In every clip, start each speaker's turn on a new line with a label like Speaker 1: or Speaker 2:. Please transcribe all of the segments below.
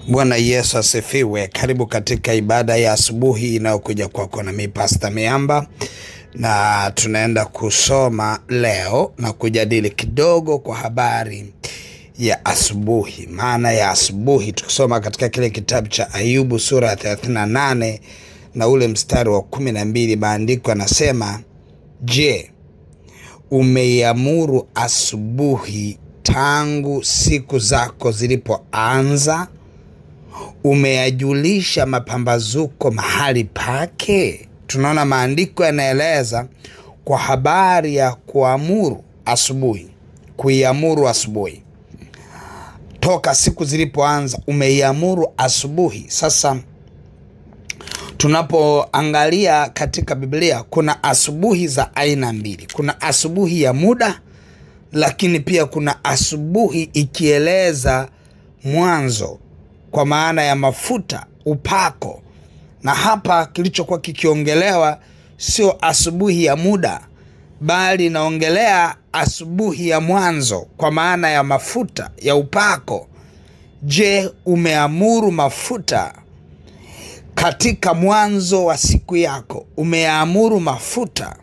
Speaker 1: Bwana Yesu asifiwe. Karibu katika ibada ya asubuhi inayokuja kwako na mimi Pastor Miamba, na tunaenda kusoma leo na kujadili kidogo kwa habari ya asubuhi. Maana ya asubuhi tukisoma katika kile kitabu cha Ayubu sura ya 38 na ule mstari wa 12, maandiko yanasema, je, umeiamuru asubuhi tangu siku zako zilipoanza? Umeyajulisha mapambazuko mahali pake? Tunaona maandiko yanaeleza kwa habari ya kuamuru asubuhi, kuiamuru asubuhi. Toka siku zilipoanza umeiamuru asubuhi. Sasa tunapoangalia katika Biblia kuna asubuhi za aina mbili. Kuna asubuhi ya muda, lakini pia kuna asubuhi ikieleza mwanzo kwa maana ya mafuta, upako. Na hapa kilichokuwa kikiongelewa sio asubuhi ya muda, bali naongelea asubuhi ya mwanzo kwa maana ya mafuta ya upako. Je, umeamuru mafuta katika mwanzo wa siku yako? Umeamuru mafuta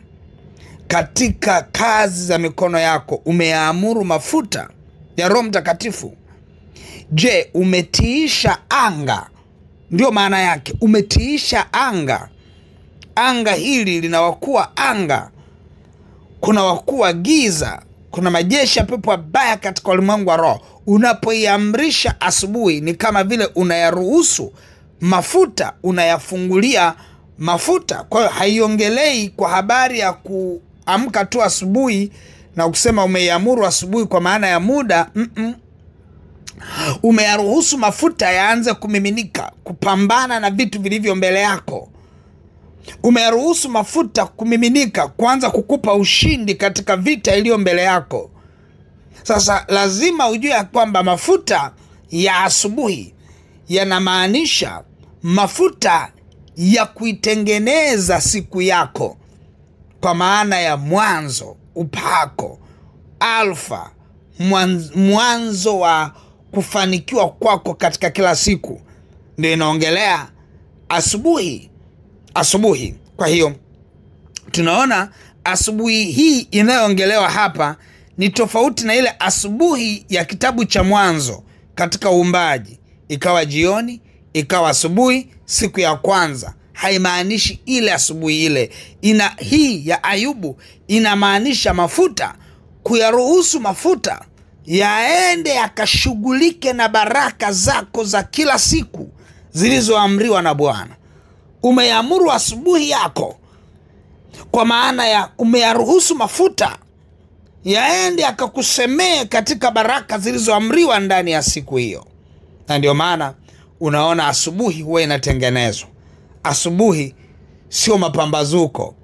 Speaker 1: katika kazi za mikono yako? Umeamuru mafuta ya Roho Mtakatifu? Je, umetiisha anga? Ndio maana yake, umetiisha anga. Anga hili linawakuwa anga. Kuna wakuu wa giza, kuna majeshi ya pepo wabaya katika ulimwengu wa roho. Unapoiamrisha asubuhi ni kama vile unayaruhusu mafuta, unayafungulia mafuta. Kwa hiyo haiongelei kwa habari ya kuamka tu asubuhi na kusema umeiamuru asubuhi kwa maana ya muda. Umeyaruhusu mafuta yaanze kumiminika kupambana na vitu vilivyo mbele yako. Umeyaruhusu mafuta kumiminika kuanza kukupa ushindi katika vita iliyo mbele yako. Sasa lazima ujue ya kwamba mafuta ya asubuhi yanamaanisha mafuta ya kuitengeneza siku yako kwa maana ya mwanzo, upako, alfa, mwanzo wa kufanikiwa kwako katika kila siku. Ndio inaongelea asubuhi. Kwa hiyo tunaona asubuhi hii inayoongelewa hapa ni tofauti na ile asubuhi ya kitabu cha Mwanzo katika uumbaji. Ikawa jioni, ikawa asubuhi, siku ya kwanza. Haimaanishi ile asubuhi ile. Hii ya Ayubu inamaanisha mafuta, kuyaruhusu mafuta yaende yakashughulike na baraka zako za kila siku zilizoamriwa na Bwana. Umeamuru asubuhi yako kwa maana ya umeyaruhusu mafuta yaende yakakusemee katika baraka zilizoamriwa ndani ya siku hiyo. Na ndio maana unaona asubuhi huwa inatengenezwa. Asubuhi sio mapambazuko.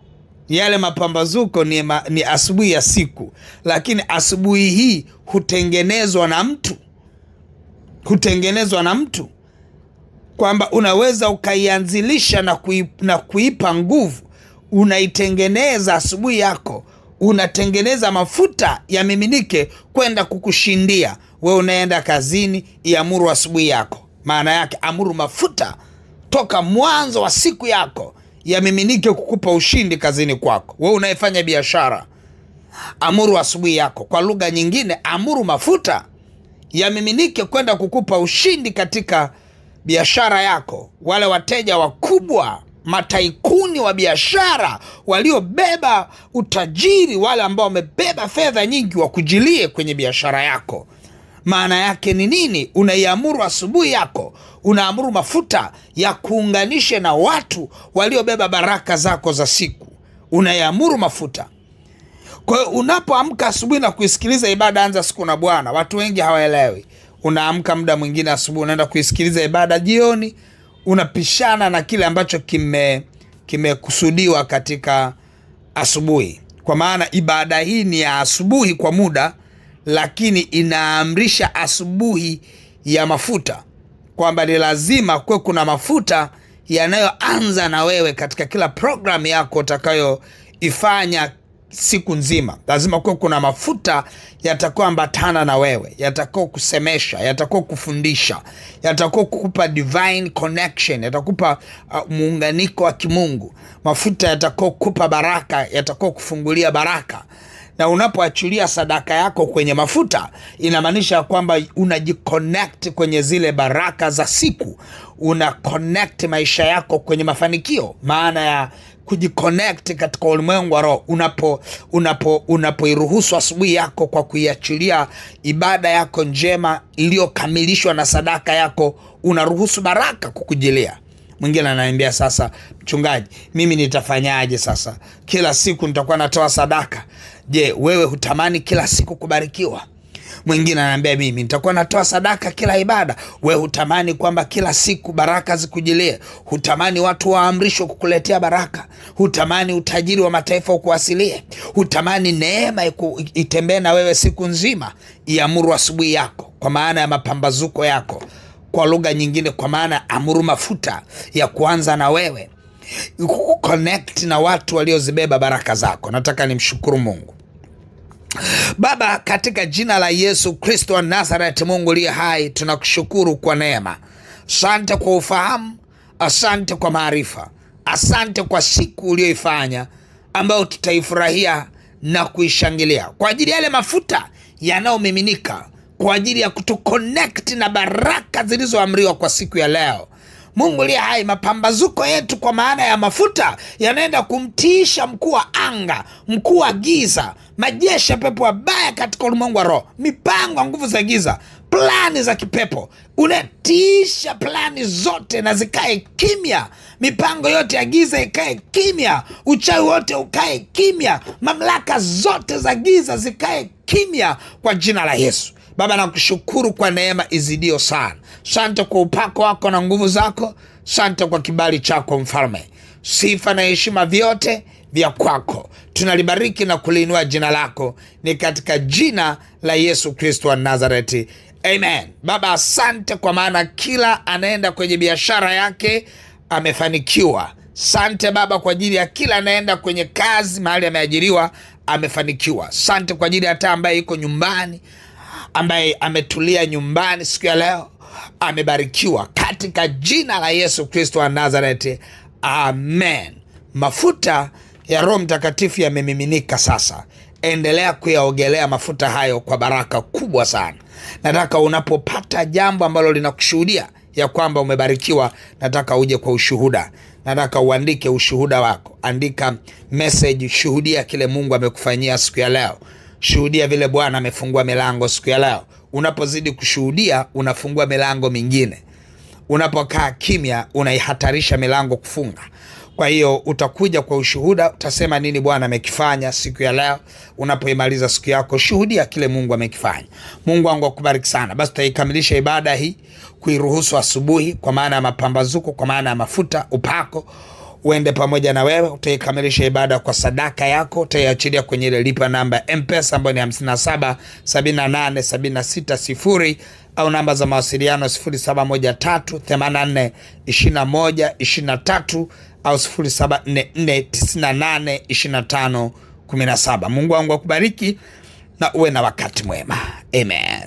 Speaker 1: Yale mapambazuko ni asubuhi ya siku, lakini asubuhi hii hutengenezwa na mtu. Kwamba unaweza ukaianzilisha na kuipa nguvu. Unaitengeneza asubuhi yako, unatengeneza mafuta yamiminike kwenda kukushindia. Wewe unaenda kazini, iamuru asubuhi yako. Maana yake amuru mafuta toka mwanzo wa siku yako yamiminike kukupa ushindi kazini kwako. Wewe unayefanya biashara, amuru asubuhi yako. Kwa lugha nyingine, amuru mafuta yamiminike kwenda kukupa ushindi katika biashara yako. Wale wateja wakubwa, mataikuni wa biashara waliobeba utajiri, wale ambao wamebeba fedha nyingi, wakujilie kwenye biashara yako. Maana yake ni nini? Unaiamuru asubuhi yako, unaamuru mafuta ya kuunganishe na watu waliobeba baraka zako za siku. Unaiamuru mafuta. Kwa hiyo unapoamka asubuhi na kuisikiliza ibada Anza Siku na Bwana, watu wengi hawaelewi. Unaamka muda mwingine asubuhi, unaenda kuisikiliza ibada jioni, unapishana na kile ambacho kimekusudiwa katika asubuhi. Kwa maana ibada hii ni ya asubuhi kwa muda, lakini inaamrisha asubuhi ya mafuta, kwamba ni lazima kuwe kuna mafuta yanayoanza na wewe katika kila program yako utakayoifanya siku nzima. Lazima kuwe kuna mafuta yatakuwa ambatana na wewe, yatakuwa kusemesha, yatakuwa kufundisha, yatakuwa kukupa divine connection, yatakupa muunganiko wa kimungu. Mafuta yatakuwa kukupa baraka, yatakuwa kufungulia baraka. Na unapoachilia sadaka yako kwenye mafuta, inamaanisha kwamba unajiconnect kwenye zile baraka za siku. Una connect maisha yako kwenye mafanikio. Maana ya kujiconnect katika ulimwengu wa roho, unapoiruhusu asubuhi yako kwa kuiachilia ibada yako njema iliyokamilishwa na sadaka yako, unaruhusu baraka kukujilia. Mwingine ananiambia, sasa mchungaji, mimi nitafanyaje sasa? Kila siku nitakuwa natoa sadaka. Je, wewe hutamani kila siku kubarikiwa? Mwingine ananiambia, mimi nitakuwa natoa sadaka kila ibada. Wewe hutamani kwamba kila siku baraka zikujilie? Hutamani watu waamrishwe kukuletea baraka? Hutamani utajiri wa mataifa ukuwasilie? Hutamani neema itembee na wewe siku nzima? Iamuru asubuhi yako, kwa maana ya mapambazuko yako. Kwa lugha nyingine, kwa maana amuru mafuta ya kuanza na wewe, connect na watu waliozibeba baraka zako. Nataka nimshukuru Mungu. Baba, katika jina la Yesu Kristo wa Nazareti, Mungu aliye hai, tunakushukuru kwa neema. Asante kwa ufahamu, asante kwa maarifa, asante kwa siku uliyoifanya ambayo tutaifurahia na kuishangilia, kwa ajili ya yale mafuta yanayomiminika, kwa ajili ya kutuconnect na baraka zilizoamriwa kwa siku ya leo. Mungu aliye hai, mapambazuko yetu kwa maana ya mafuta yanaenda kumtisha mkuu wa anga, mkuu wa giza, majeshi ya pepo wabaya katika ulimwengu wa roho, mipango ya nguvu za giza, plani za kipepo. Unatisha plani zote na zikae kimya. Mipango yote ya giza ikae kimya. Uchawi wote ukae kimya. Mamlaka zote za giza zikae kimya kwa jina la Yesu. Baba, nakushukuru kwa neema izidio sana. Asante kwa upako wako na nguvu zako. Asante kwa kibali chako Mfalme. Sifa na heshima vyote vya kwako. Tunalibariki na kuliinua jina lako, ni katika jina la Yesu Kristo wa Nazareti. Amen. Baba, asante kwa maana kila anaenda kwenye biashara yake amefanikiwa. Asante Baba kwa ajili ya kila anaenda kwenye kazi mahali ameajiriwa amefanikiwa. Asante kwa ajili hata ambaye yuko nyumbani, ambaye ametulia nyumbani siku ya leo amebarikiwa katika jina la Yesu Kristo wa Nazareti. Amen. Mafuta ya Roho Mtakatifu yamemiminika sasa. Endelea kuyaogelea mafuta hayo kwa baraka kubwa sana. Nataka unapopata jambo ambalo linakushuhudia ya kwamba umebarikiwa, nataka uje kwa ushuhuda. Nataka uandike ushuhuda wako. Andika message, shuhudia kile Mungu amekufanyia siku ya leo. Shuhudia vile Bwana amefungua milango siku ya leo. Unapozidi kushuhudia, unafungua milango mingine. Unapokaa kimya, unaihatarisha milango kufunga. Kwa hiyo utakuja kwa ushuhuda, utasema nini Bwana amekifanya siku ya leo. Unapoimaliza siku yako, shuhudia kile Mungu amekifanya. Mungu wangu akubariki sana. Basi tutaikamilisha ibada hii kuiruhusu asubuhi, kwa maana ya mapambazuko, kwa maana ya mafuta, upako uende pamoja na wewe. Utaikamilisha ibada kwa sadaka yako, utaiachilia kwenye ile lipa namba ya M-Pesa ambayo ni 577876 au namba za mawasiliano 0713842123 au 0744982517. Mungu wangu akubariki na uwe na wakati mwema. Amen.